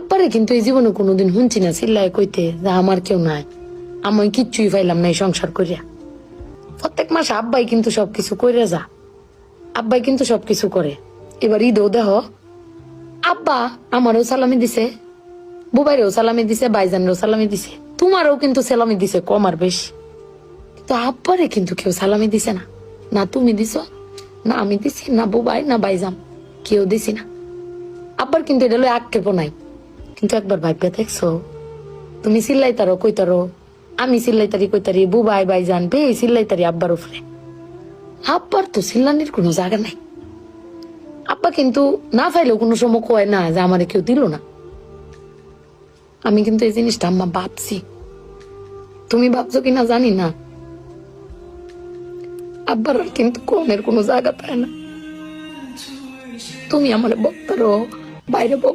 আব্বারে কিন্তু এই জীবনে কোনোদিন শুনছি না চিল্লায় কইতে যে আমার কেউ নাই, আমি কিচ্ছুই পাইলাম না এই সংসার করিয়া। প্রত্যেক মাসে আব্বাই কিন্তু সবকিছু করে যা, আব্বাই কিন্তু সবকিছু করে। এবার ঈদও দেহ আব্বা আমারও সালামি দিছে, বুবাইরেও সালামি দিছে, ভাইজানেরও সালামি দিছে, তোমারও কিন্তু সালামি দিছে কম আর বেশি। তো আব্বারে কিন্তু কেউ সালামি দিছে না, না তুমি দিছ, না আমি দিছি, না বুবাই, না ভাইজান, কেউ দিছি না। আব্বার কিন্তু এটা লই আক্ষেপও নাই। কিন্তু একবার ভাইবে দেখছো, তুমি চিল্লাইতারো কইতারো, আমি চিল্লাইতারি কইতারি, বুবাই ভাইজান বে চিল্লাইতারি আব্বার উপরে। আব্বার তো চিল্লানির কোনো জায়গা নাই। আব্বা কিন্তু না পাইলেও কোনো সময় কয় না যে আমারে কেউ দিল না। আমি কিন্তু এই জিনিসটা আম্মা ভাবছি, তুমি ভাবছো কিনা জানি না। আব্বার আর কিন্তু কোনের কোনো জায়গা পায় না। তুমি আমার বক্তারো, বাইরে